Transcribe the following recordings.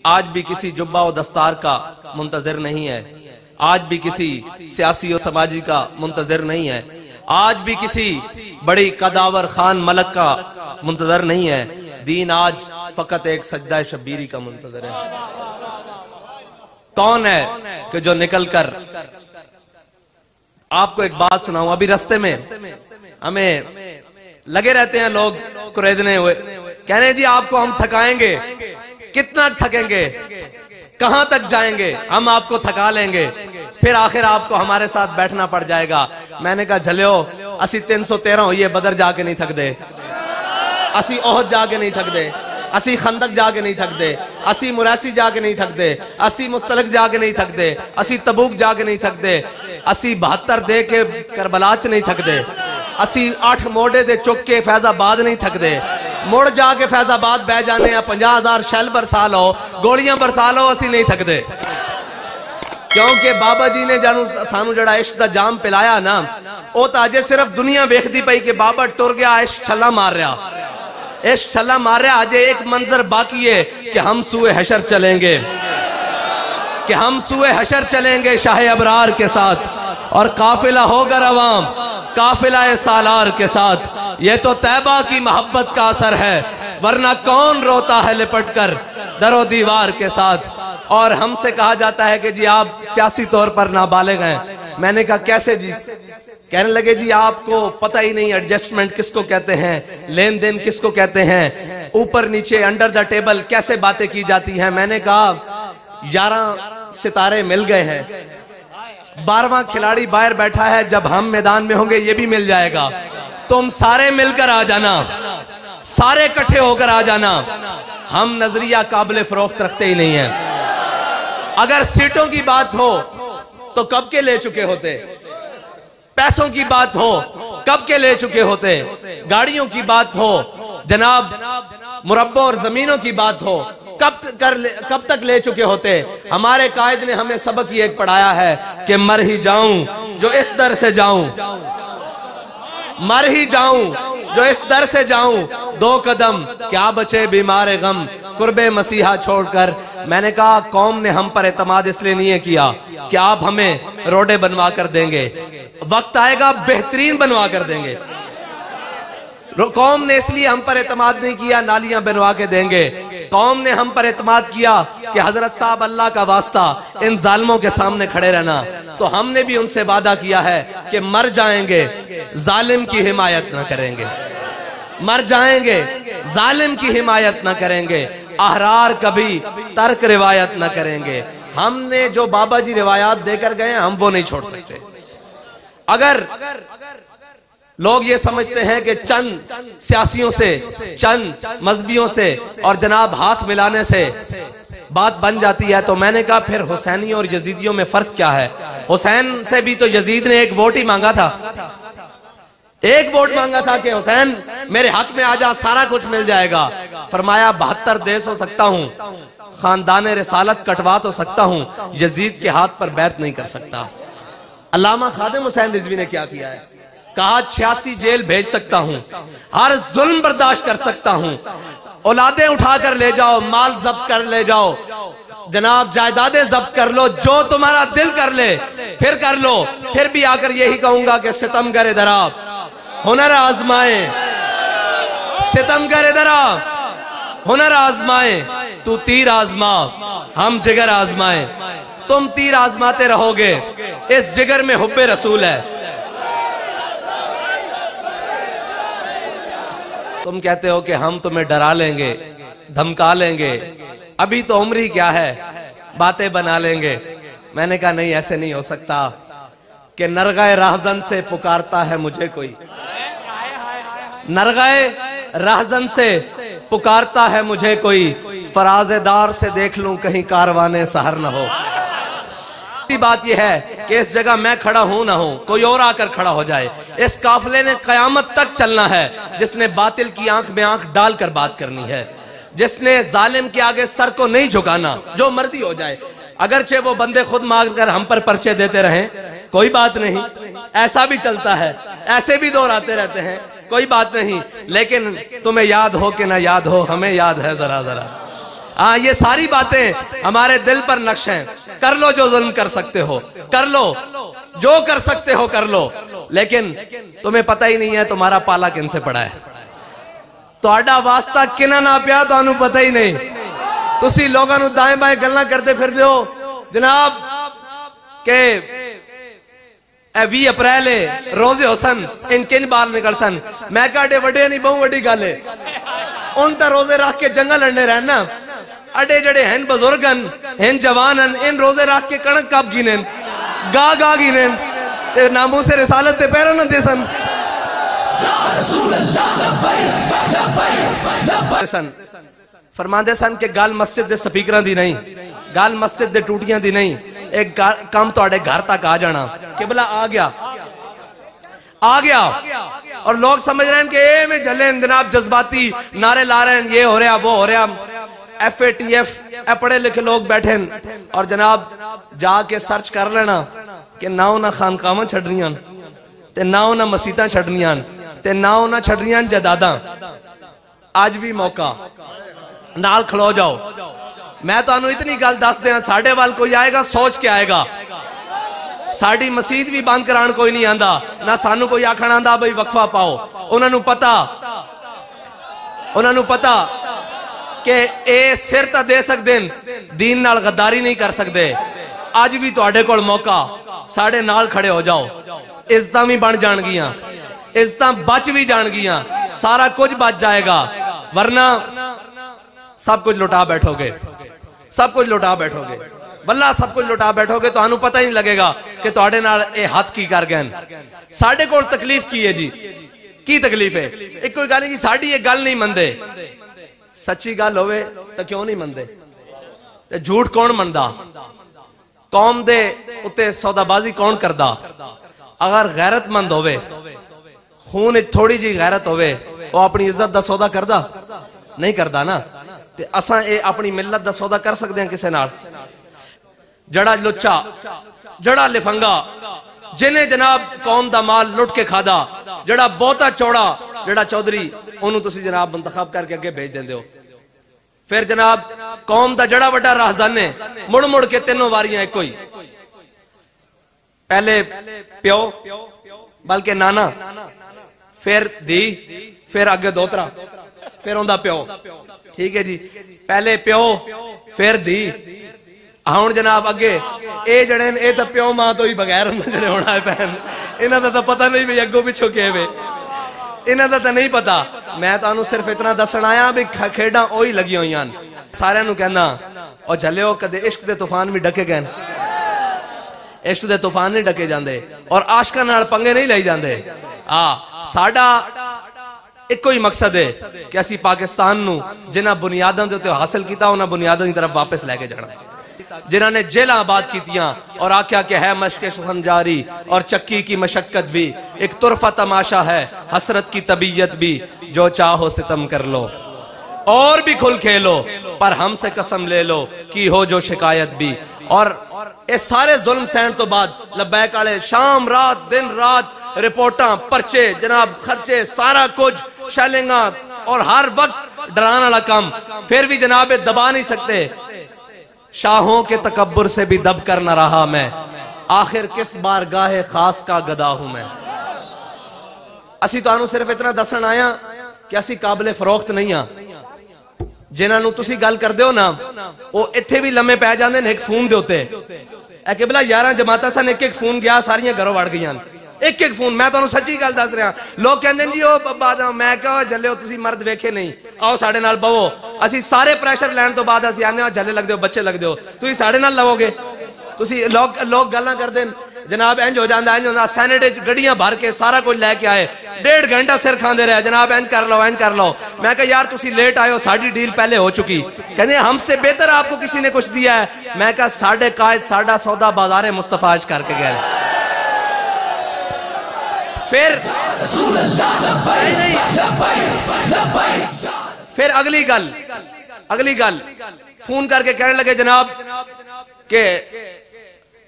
आज भी किसी जुब्बा और दस्तार का मुंतजर नहीं है, आज भी किसी सियासी और समाजी का मुंतजर नहीं है, आज भी किसी बड़ी कदावर खान मलक का मुंतजर नहीं है। दीन आज फकत एक सजदा शब्बीरी का मुंतजर है। कौन है कि जो निकल कर, आपको एक बात सुनाऊं, अभी रास्ते में हमें लगे रहते हैं लोग कुरेदने हुए, कह रहे हैं जी आपको हम थकाएंगे। कितना थकेंगे, कहां तक जाएंगे, हम आपको थका लेंगे, फिर आखिर आपको हमारे साथ बैठना पड़ जाएगा। मैंने कहा झलियो असी 313 होइए बदर जाके नहीं थकदे, असी ओहद जाके नहीं थकदे, असी खंदक जाके नहीं थकदे, असी मुरासी जाके नहीं थकदे, असी मुस्तलक जाके नहीं थकदे, असी तबूक जाके नहीं थकदे, असी 72 दे के करबला च नहीं थकदे, असी 8 मोड़े दे चुक के फैजाबाद नहीं थकदे, मुड़ जाके फैजाबाद बह जाने 50,000 शैल बरसा लो, गोलियां बरसा लो, असी नहीं थकदे। क्योंकि बाबा जी ने जानू सानू जड़ा इश्क दा जाम पिलाया ना, वो तो अजे सिर्फ दुनिया वेखदी पई कि बाबा टुर गया, इश्क छला मार रहा, इश्क छला मार रहा। अजे एक मंजर बाकी है कि हम सूए हशर चलेंगे, कि हम सूए हशर चलेंगे शाह अबरार के साथ, और काफिला होगा रवाम काफिला सालार के साथ। ये तो तैबा की मोहब्बत का असर है, वरना कौन रोता है लिपट कर दरो दीवार के साथ। और हमसे कहा जाता है कि जी आप सियासी तौर पर नाबालिग हैं। मैंने कहा कैसे जी? कहने लगे जी आपको पता ही नहीं एडजस्टमेंट किसको कहते हैं, लेन देन किसको कहते हैं, ऊपर नीचे अंडर द टेबल कैसे बातें की जाती हैं। मैंने कहा 11 सितारे मिल गए हैं, 12वां खिलाड़ी बाहर बैठा है, जब हम मैदान में होंगे ये भी मिल जाएगा। तुम सारे मिलकर आ जाना, सारे इकट्ठे होकर आ जाना। हम नजरिया काबिल फरोख्त रखते ही नहीं है। अगर सीटों की बात हो तो कब के ले चुके होते, पैसों की बात हो कब के ले चुके होते, गाड़ियों की बात हो जनाब, मुरब्बों और जमीनों की बात हो कब तक ले चुके होते। हमारे कायद ने हमें सबक ये पढ़ाया है कि मर ही जाऊं जो इस दर से जाऊं, मर ही जाऊं जो इस दर से जाऊं, 2 कदम क्या बचे बीमार गम कुर्बे मसीहा छोड़कर। मैंने कहा कौम ने हम पर एतमाद इसलिए नहीं किया कि आप हमें रोडे बनवा कर देंगे, वक्त आएगा बेहतरीन बनवा कर देंगे। कौम ने इसलिए हम पर एतमाद नहीं किया नालियां बनवा के देंगे। कौम ने हम पर एतमाद किया कि हजरत साहब अल्लाह का वास्ता इन जालिमों के सामने खड़े रहना, तो हमने भी उनसे वादा किया है कि मर जाएंगे जालिम की हिमायत न करेंगे, मर जाएंगे जालिम की हिमायत न करेंगे, अहरार कभी तर्क रिवायत न करेंगे। हमने जो बाबा जी रिवायात देकर गए हम वो नहीं छोड़ सकते। अगर लोग ये समझते हैं कि चंद सियासियों से, चंद मजहबियों से और जनाब हाथ मिलाने से बात बन जाती है, तो मैंने कहा फिर हुसैनी और यजीदियों में फर्क क्या है? हुसैन से भी तो यजीद ने एक वोट ही मांगा था, एक वोट मांगा था कि हुसैन मेरे हक में आ जा, सारा कुछ मिल जाएगा। फरमाया 72 देश हो सकता हूं, खानदान रिसालत कटवा तो सकता हूं, यजीद के हाथ पर बैत नहीं कर सकता। अल्लामा खादिम हुसैन रिजवी ने क्या किया है? कहा 86 जेल भेज सकता हूं, हर जुल्म बर्दाश्त कर सकता हूं, औलादे उठाकर ले जाओ, माल जब्त कर ले जाओ, जनाब जायदादें जब्त कर लो, जो तुम्हारा दिल कर ले फिर कर लो। फिर भी आकर यही कहूंगा कि सितम करे दरा हुनर आजमाए, सितम करे दरा हुनर आजमाए, तू तीर आजमा हम जिगर आजमाए। तुम तीर आजमाते रहोगे, इस जिगर में हुब्बे रसूल है। तुम कहते हो कि हम तुम्हें डरा लेंगे, धमका लेंगे, अभी तो उम्र ही क्या है, बातें बना लेंगे। मैंने कहा नहीं, ऐसे नहीं हो सकता कि नरगाए राहजन से पुकारता है मुझे कोई, नरगाए राहजन से पुकारता है मुझे कोई, फराजेदार से देख लूं कहीं कारवाने सहर न हो। बात यह है कि इस जगह मैं खड़ा हूं ना हूं, कोई और आकर खड़ा हो जाए। इस काफिले ने कयामत तक चलना है, जिसने बातिल की आंख में आंख डालकर बात करनी है, जिसने जालिम के आगे सर को नहीं झुकाना, जो मर्जी हो जाए। अगरचे वो बंदे खुद मांगकर हम पर पर्चे देते रहें, कोई बात नहीं, ऐसा भी चलता है, ऐसे भी दौर आते रहते हैं, कोई बात नहीं। लेकिन तुम्हें याद हो कि ना याद हो, हमें याद है जरा जरा। हाँ, ये सारी बातें हमारे दिल पर नक्श हैं। कर लो जो जुल्म कर सकते हो, कर लो जो कर सकते हो, कर लो, लेकिन तुम्हें पता ही नहीं है तुम्हारा पाला किन से पड़ा है, तुहाडा वास्ता किना ना पिया तुहानू पता ही नहीं। तुसी लोगों नू दाएं बाएं गल्लां करते फिरदे हो जनाब के 20 अप्रैल रोजे हुसन इन किन बार निकल सन। मैं कहते वड्डे नहीं बहुत वड्डी गल है, उन तो रोजे रख के जंगल लड़ने रहना, अडे जड़े हैं बुजुर्ग हैं जवान हैं, इन रोजे रख के कणक कब गिने गा गा गिने नामू से रिसालत ते पैरा न दे सन। फरमांदे सन कि गल मस्जिद दे स्पीकरां दी नहीं, गल मस्जिद दे टूटियां दी नहीं, एक काम तुहाडे घर तक आ जाना। किबला आ गया, आ गया, और लोग समझ रहे हैं कि ए में जले जनाब जज्बाती नारे ला रहे हैं, ये हो रहा वो हो रहा। FATF पढ़े लिखे लोग बैठे और जनाब जाके सर्च कर लेना कि ना उन्हें खानकावां छड़नियां ते ना उन्हें मसीतां छड़नियां ते ना उन्हें छड़नियां जदादा। आज भी मौका नाल खलो जाओ। मैं तो इतनी गल दस दिया, साडे वाल कोई आएगा सोच के आएगा, साड़ी मसीत भी बंद करान कोई नहीं आंदा, ना सानू कोई आखण आंदा भाई वक्फा पाओ। उन्होंने पता कि ए सिर तो दे सकते दीन नाल गद्दारी नहीं कर सकते। अज भी तुहाडे कोल मौका, साडे नाल खड़े हो जाओ, इज्जत भी बन जाणगियां, इज्जत बच भी जाणगियां, सारा कुछ बच जाएगा, वरना सब कुछ लुटा बैठोगे, सब कुछ लुटा बैठोगे, वल्ला सब कुछ लुटा बैठोगे, तो पता ही नहीं लगेगा कि तुहाडे नाल ए हथ की कर गए। साडे कोल तकलीफ की है जी, की तकलीफ है? एक कोई गल नहीं, साडी ये गल नहीं मनदे। सच्ची गल होवे तो क्यों नहीं मनदे? ते झूठ कौन मनदा? कौम दे उत्ते सौदाबाजी कौन करदा? अगर गैरतमंद होवे, खून थोड़ी जी गैरत होवे, वो अपनी इज्जत दा सौदा करदा नहीं करदा ना। ते असां ए अपनी मिलत दा सौदा कर सकते हैं किसे नाल? जड़ा लुच्चा, जड़ा लिफंगा, जिन्हें जनाब कौम दा माल लुट के खादा, जड़ा बहुता चौड़ा, जड़ा चौधरी, उन्होंने तुसी जनाब मुंतखब करके अगे भेज देंदे हो। फिर जनाब कौम दा जड़ा वड्डा राहज़ान ने मुड़ मुड़ के तीनों वारियां एक ही, पहले प्यो बल्कि नाना, फिर धी, फिर अगे दोतरा, फिर उनका प्यो। ठीक है जी, पहले प्यो फिर धी, हुण जनाब अगे ए जड़े ए तो प्यो मां तो ही बगैर जड़े होना है पैन, इन्हां दा तो पता नहीं भी अगों पिछों के वे, इन्हां दा तो नहीं पता। मैं तुहानू सिर्फ इतना दसन आया भी खेडां ओही लगी हुई हैं। सारिआं नू कहना और झल्लिओ कदे इश्क दे तूफान भी डके गए, इश्क दे तूफान नहीं डके जाते और आशकां नाल पंगे नहीं लाई जाते। साडा एको ही मकसद है कि असी पाकिस्तान नू जिन्हां बुनियादां दे उत्ते हासिल कीता उन्हां बुनियादां दी तरफ वापस लैके जाना। जिन्हां ने जेलां आबाद कीतियां और आख्या कि है मशक़ सुखन जारी और चक्की की मशक्कत भी, एक तुरफा तमाशा है हसरत की तबीयत भी, जो चाहो सितम कर लो और भी खुल खेलो, पर हमसे कसम ले लो की हो जो शिकायत भी। और इस सारे जुल्म सहन तो बाद लब्बैक वाले शाम रात दिन रात रिपोर्टां पर्चे जनाब खर्चे सारा कुछ शैलिंगा और हर वक्त डराने वाला काम, फिर भी जनाब दबा नहीं सकते। शाहों के तकब्बुर से भी दब कर न रहा मैं, आखिर किस बार गाहे खास का गदा हूं मैं। असी तुहानू सिर्फ इतना दसन आया कि असी काबिले फरोख्त नहीं हाँ। जिन्होंने तुसी गल करदे हो ना वो इत्थे भी लम्मे पै जांदे ने एक फोन दे उत्ते। ए कि भला 11 जमातां सन, एक एक फोन गया, सारियां घरों वड़ गईयां, एक एक फोन। मैं तुहानू सच्ची गल दस रहा, लोग कहंदे जी ओ बाद मैं कहा जल्ले तुसी मर्द वेखे नहीं, आओ साडे नाल बवो। असी सारे प्रेशर लैण तो बाद असी आने जल्ले लगदे हो, बच्चे लगदे हो, तुसी साडे नाल लवोगे? तुसी लोग गल्लां करदे जनाब इंज हो जांदा, इंज होंदा, सैनेट च गड्डियां भर के सारा कुछ लैके आए, 1.5 घंटा सिर खांदे रहे जनाब इंज कर लो इंज कर लो। मैं कहा यार तुसी लेट आए हो, साडी डील पहले हो चुकी। कहंदे हमसे बेहतर आपको किसी ने कुछ दिया है। मैं कहा साडे कायद साडा सौदा बाजारे मुस्तफा च करके गए। फिर अगली गल फोन करके कहने लगे जनाब के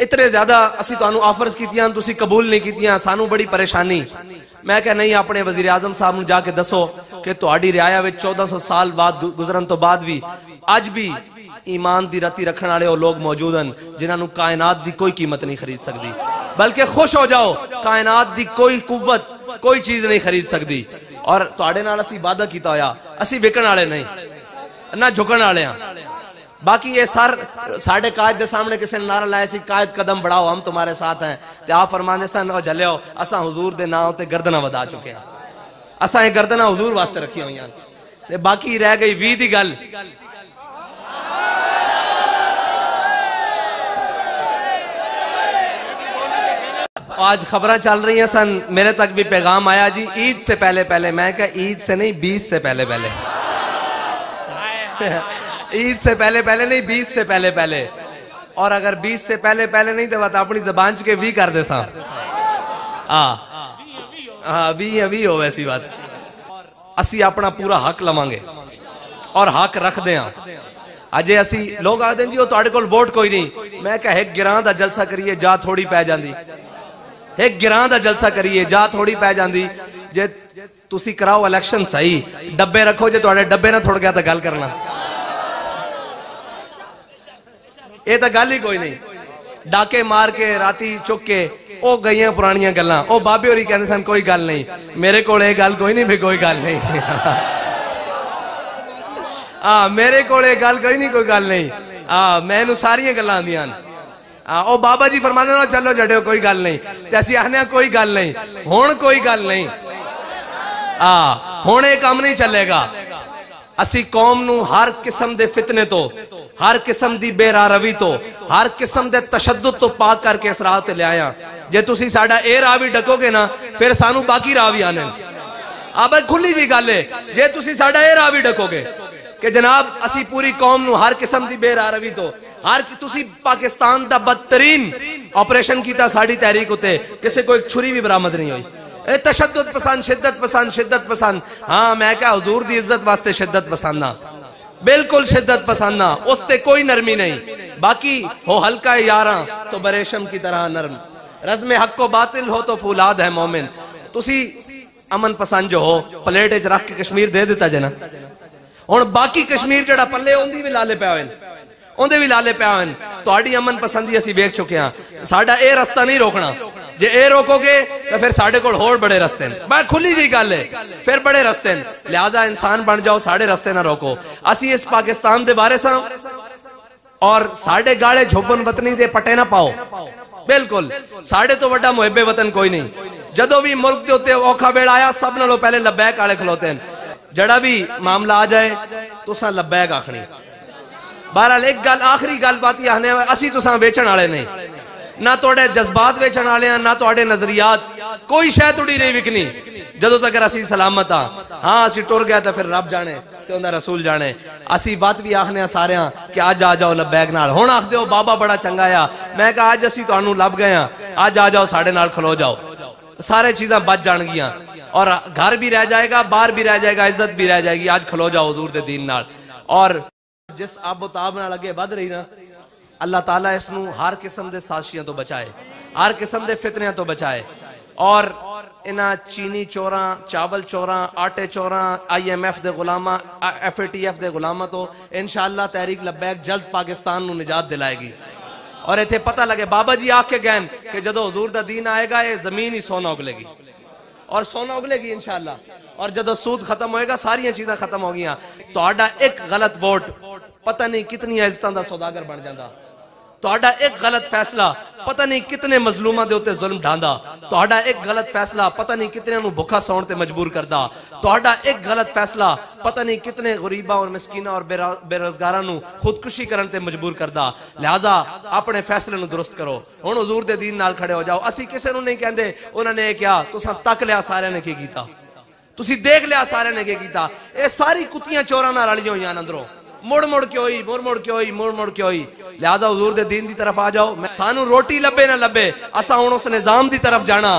इतने ज्यादा असी तुहानू ऑफर्स कीतियां, तुसी कबूल नहीं कीतियां, सानू बड़ी परेशानी। मैं कहा नहीं, अपने वजीर आजम साहब नू जाके दसो कि तुहाडी रियाया विच 1400 साल बाद गुजरन तो बाद भी अज भी ईमान दी रती रखने वाले लोग मौजूद हैं जिन्होंने कायनात दी कोई कीमत नहीं खरीद सकती। बल्कि खुश हो जाओ, कायनात दी कोई कुव्वत कोई चीज नहीं खरीद सकती। और तुहाडे नाल असीं वादा कीता होया, असीं विकण वाले नहीं ना झुकण वाले हां। बाकी ये सर साढ़े कायद के सामने किसी ने नारा लाया सी, कायद कदम बढ़ाओ हम तुम्हारे साथ हैं, ते आप फरमाने सन ओ झलियो असा हुजूर दे नाम ते गर्दना वधा चुके हैं, असा ये गर्दना हुजूर वास्ते रखी हुई हैं। ते बाकी रह गई 20 दी गल। आज खबरें चल रही हैं सन, मेरे तक भी पैगाम आया जी ईद से पहले पहले। मैं क्या ईद से नहीं 20 से पहले पहले ईद से पहले पहले नहीं 20 से पहले पहले। और अगर 20 से पहले पहले नहीं तो बात अपनी जबान के भी कर दे सा। अभी अभी हो वैसी बात। असी अपना पूरा हक लवांगे और हक रख दे। अजे असी लोग आखते जी तुहाडे कोल वोट कोई नहीं। मैं क्या एक गिरां दा जलसा करिए जा थोड़ी पै जांदी, एक गिरां दा जलसा करिए जा थोड़ी पै जांदी। जे तुसी कराओ इलेक्शन सही, डब्बे रखो, जे तुहाडे डब्बे ना थुड़ गया तो गल करना, ये तो गल ही कोई नहीं। डाके मार के राती चुक के ओ गई पुरानियां गल्लां। ओ बाबे होरी कहंदे सन कोई गल नहीं, मेरे कोल ये गल कोई नहीं भी कोई गल नहीं। मेरे कोल ये गल कोई नहीं, कोई गल नहीं। मैनू सारियां गल्लां आंदियां। ओ बाबा जी फरमांदे ने चलो जड़ियो कोई गल नहीं, ते असीं आखने कोई गल नहीं, हुण कोई गल नहीं। हुण ये काम नहीं चलेगा। असी कौम नू हर किस्म दे फितने तो, हर किस्म दी बेरारवी तो, हर किस्म दे तशद्दुद तो पाक करके इस राह ते ले आया। जे तुसी साडा ए राह भी डकोगे ना फिर सानू बाकी राह भी आने। भाई खुली जी गल है, जे तुसी साडा ए राह भी डकोगे कि जनाब असी पूरी कौम नू हर किस्म दी बेरारवी तो, हर तुसी पाकिस्तान दा बदतरीन ऑपरेशन कीता साडी तहरीक उत्ते, किसी को एक छुरी भी बरामद नहीं हुई। तशद्दुद पसंद, शिद्दत पसंद, शिद्दत पसंद। हाँ मैं क्या हुजूर दी इज्जत वास्ते शिद्दत पसंद ना, बिल्कुल शिद्दत पसंद ना, उसते कोई नरमी नहीं। बाकी हो हल्का यारा तो बरेशम की तरह नरम, रज़्म हक को बातिल हो तो फूलाद है मोमिन। तुसी अमन पसंद जो हो प्लेट च रख के कश्मीर दे दिता जे ना, हुण बाकी कश्मीर जड़ा पल्ले उंदी भी लाले पिया होए, उंदे भी लाले पिया होए। तुहाडी अमन पसंदी असीं वेख चुके हां। साडा ए रास्ता नहीं रोकना, जे ए रोकोगे तो फिर साडे कोल होर बड़े रस्ते हैं। बड़ा खुली जी गल है, फिर बड़े रस्ते हैं। लिहाजा इंसान बन जाओ, साडे रस्ते ना रोको। असी इस पाकिस्तान दे बारे सा और साडे गाले झोपन वतनी दे पटे ना पाओ। बिल्कुल साडे तो वड्डा मुहिब्बे वतन कोई नहीं। जदों भी मुल्क दे उत्ते औखा वेला आया सब नालों पहले लब्बैक आले खलोते हैं। जड़ा भी मामला आ जाए तुसां लब्बैक आखनी। बहरहाल एक गल आखिरी गल बात ही आखने, असी तुसां वेचण वाले नहीं, ना तोड़े जज्बात वेचण वाले हैं, ना तोड़े नजरियात। कोई शै तुड़ी नहीं विकनी जदों तक असी सलामत हाँ। हाँ असी टुर गया तो फिर रब जाने ते उंदा रसूल जाने। असी बात भी आखने सारे कि अज आ जाओ लब्बैक नाल। हुण आख दिओ बाबा बड़ा चंगा आ, मैं कहा अज असी तुहानू लभ गए हाँ, अज आ जाओ साडे नाल खलो जाओ, सारे चीज़ां बच जाणगियां और घर भी रह जाएगा, बाहर भी रह जाएगा, इज्जत भी रह जाएगी। आज खलो जाओ हुजूर दे दीन नाल। और जिस आबोताब नाल अगे वध रही ना, अल्लाह ताला इसनू हर किस्म दे साजिशां तो बचाए, हर किस्म दे फितनियां तो बचाए। और इन्हां चीनी चोरां, चावल चोरां, आटे चोरां, IMF दे गुलामा, FATF दे गुलामा तो इंशाअल्लाह तहरीक लब्बैक जल्द पाकिस्तान नू निजात दिलाएगी। और इत्थे पता लगे बाबा जी आख के गए कि जदों हुजूर दा दीन आएगा ये जमीन ही सोना उगलेगी और सोना उगलेगी इंशाअल्लाह। और जदों सूद खत्म होएगा सारियां चीज़ां खत्म हो गईयां। तुहाडा एक गलत वोट पता नहीं कितनी इज्जतां दा सौदागर बन जांदा। तुहाडा एक गलत फैसला पता नहीं कितने मजलूमां दे उत्ते जुल्म ढांदा। तुहाडा एक गलत फैसला पता नहीं कितने नू भुखा सौण ते मजबूर करदा। तुहाडा एक गलत फैसला पता नहीं कितने गरीबां और मिसकीनां और बेरोजगारां नू खुदकुशी करन ते मजबूर करदा। लिहाजा अपने फैसले नू दुरुस्त करो। हुण हुजूर दे दीन नाल खड़े हो जाओ। असी किसे नू नहीं कहंदे उन्होंने क्या तुसां तक लिया सारियां ने की कीता, तुसी देख लिया सारियां ने की कीता। ये सारी कुत्तियां चोरां नाल रलियां होईयां अंदरों, मुड़ मुड़ के होई, मुड़ मुड़ के होई, मुड़ मुड़ के होई। लिहाजा हुजूर दे दीन दी तरफ आ जाओ। सानू रोटी लब्बे ना लब्बे, असा हुण उस निजाम दी तरफ जाना